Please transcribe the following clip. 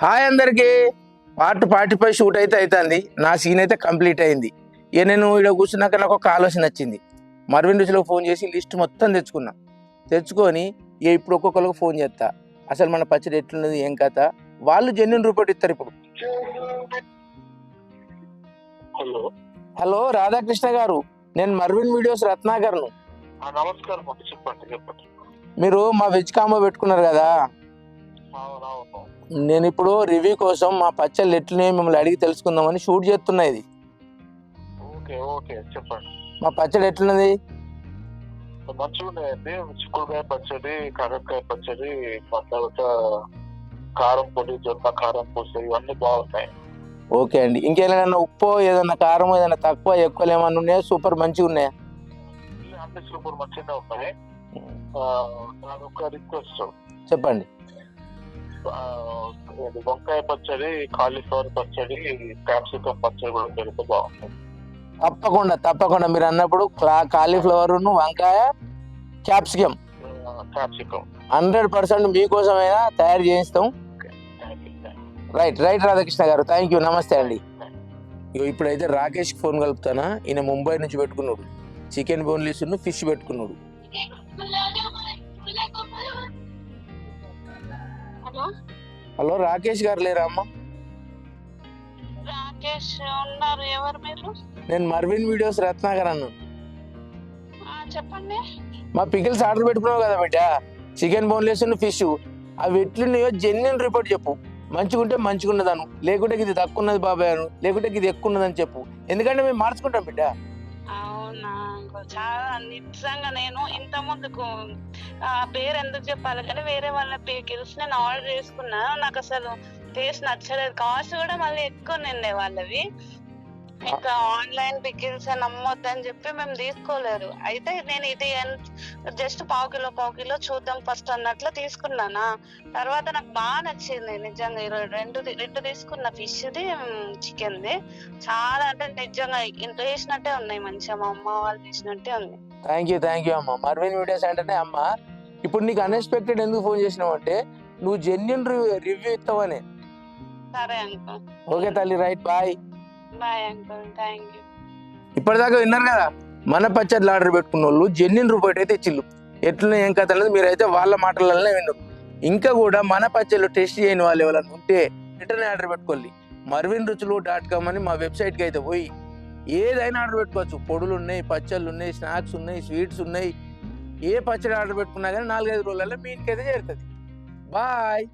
Hi అందరికి. Part 45 shoot అయితే అవుతుంది. నా సీన్ అయితే కంప్లీట్ అయింది. ఇక నేను ఇక్కడ కూర్చున్నాక నాకు ఒక ఆలోచన వచ్చింది. మర్విన్ రుచిలోకి ఫోన్ చేసి లిస్ట్ మొత్తం తెచ్చుకొని ఇక ఇప్పుడు ఒక్కొక్కరికి ఫోన్ చేస్తా. అసలు మన పచ్చడి ఎట్లున్నది ఏం కథ, వాళ్ళు జెన్యున్ రిపోర్ట్ ఇస్తారు. ఇప్పుడు హలో హలో రాధాకృష్ణ గారు, నేను మర్విన్ వీడియోస్ రత్నాకర్ను. నమస్కారం అండి, చెప్పండి. మీరు మా వెజ్ కాంబో పెట్టుకున్నారు కదా, అవునవును. నేను ఇప్పుడు రివ్యూ కోసం మా పచ్చళ్ళు ఎట్లున్నాయో మిమ్మల్ని అడిగి తెలుసుకుందామని షూట్ చేస్తున్నా. ఇది ఓకే చెప్పండి. మా పచ్చడి ఎట్లున్నది? మంచిగా ఉన్నాయండి. చిక్కుడుకాయ పచ్చడి, కాకరకాయ పచ్చడి, తర్వాత కారం పొడి, జొన్న కారం పూస, ఇవన్నీ బాగున్నాయి. ఓకే అండి. ఇంకేమైనా ఉప్పు, ఏదైనా కారం, ఏదైనా తక్కువ ఎక్కువ ఏమన్నా ఉన్నాయా? సూపర్ మంచిగా ఉన్నాయా? అన్ని సూపర్ మంచిగా ఉన్నాయి. నాదొక రిక్వెస్ట్. చెప్పండి. వంకాయ పచ్చడి, కాలీఫ్లవర్ పచ్చడి, క్యాప్సికం పచ్చడి కూడా పెడితే బాగుంటుంది. తప్పకుండా మీరు అన్నప్పుడు కాలీఫ్లవర్, వంకాయ, క్యాప్సికం 100% మీకోసమైనా తయారు చేయిస్తాం. రైట్ రాధాకృష్ణ గారు, థ్యాంక్ యూ, నమస్తే అండి. ఇప్పుడైతే రాకేష్ ఫోన్ కలుపుతానా. ఈయన ముంబై నుంచి పెట్టుకున్నాడు. చికెన్ బోన్లెస్ ఫిష్ పెట్టుకున్నాడు. హలో రాకేష్ గారు లేరా అమ్మ? రాకేష్ ఉన్నారు. ఎవరు మీరు? నేను మర్విన్ వీడియోస్ రత్నాకర్ అన్న. చెప్పండి. మా పికిల్స్ ఆర్డర్ పెట్టుకున్నావు కదా బిడ్డ, చికెన్ బోన్లెస్ ఫిష్, అవి ఎట్లున్నాయో జెన్యున్ రిపోర్ట్ చెప్పు. మంచిగుంటే మంచిగున్నదాను, లేకుంటే ఇది తక్కువ ఉన్నది బాబాయ్ అను, లేకుంటే ఇది ఎక్కువ ఉన్నదని చెప్పు. ఎందుకంటే మేము మార్చుకుంటాం బిడ్డ. అవునా, చాలా నిజంగా నేను ఇంత ముందుకు పేరు ఎందుకు చెప్పాలి కానీ వేరే వాళ్ళ పికిల్స్ నేను ఆర్డర్ చేసుకున్నా. నాకు అసలు టేస్ట్ నచ్చలేదు. కాస్ట్ కూడా మళ్ళీ ఎక్కువ నిండే వాళ్ళవి. ఇంకా ఆన్లైన్ పికిల్స్ నమ్మొద్దని చెప్పి మేము తీసుకోలేదు. అయితే నేను ఇది జస్ట్ పావు కిలో చూద్దాం ఫస్ట్ అన్నట్లు తీసుకున్నానా. తర్వాత నాకు బాగా నచ్చింది నిజంగా. రెండు తీసుకున్న, ఫిష్ది, చికెన్ది. చాలా అంటే నిజంగా ఇంత చేసినట్టే ఉన్నాయి, మంచిగా మా అమ్మ వాళ్ళు చేసినట్టే ఉంది. థ్యాంక్ యూ అమ్మ. మర్విన్ వీడియోస్ అంటేనే అమ్మ. ఇప్పుడు నీకు అన్ఎక్స్పెక్టెడ్ ఎందుకు ఫోన్ చేసినావు అంటే, నువ్వు జెన్యున్ రివ్యూ ఇస్తావని. సరే అంకుల్. ఓకే తల్లి, right, bye uncle, thank you. ఇప్పటిదాకా విన్నారు కదా, మన పచ్చళ్ళు ఆర్డర్ పెట్టుకున్న వాళ్ళు జెన్యున్ రిపోర్ట్ అయితే ఇచ్చిళ్ళు. ఎట్లా ఏం కథ అనేది మీరైతే వాళ్ళ మాటలనే విన్నారు. ఇంకా కూడా మన పచ్చళ్ళు టెస్ట్ చేయని వాళ్ళు ఎవరైనా ఉంటే రిటర్న్ ఆర్డర్ పెట్టుకోవాలి. marvinruchulu.com అని మా వెబ్సైట్కి అయితే పోయి ఏదైనా ఆర్డర్ పెట్టుకోవచ్చు. పొడులు ఉన్నాయి, పచ్చళ్ళు ఉన్నాయి, స్నాక్స్ ఉన్నాయి, స్వీట్స్ ఉన్నాయి. ఏ పచ్చడి ఆర్డర్ పెట్టుకున్నా కానీ 4-5 రోజులలో మీ ఇంటికి అయితే చేరుతుంది. బాయ్.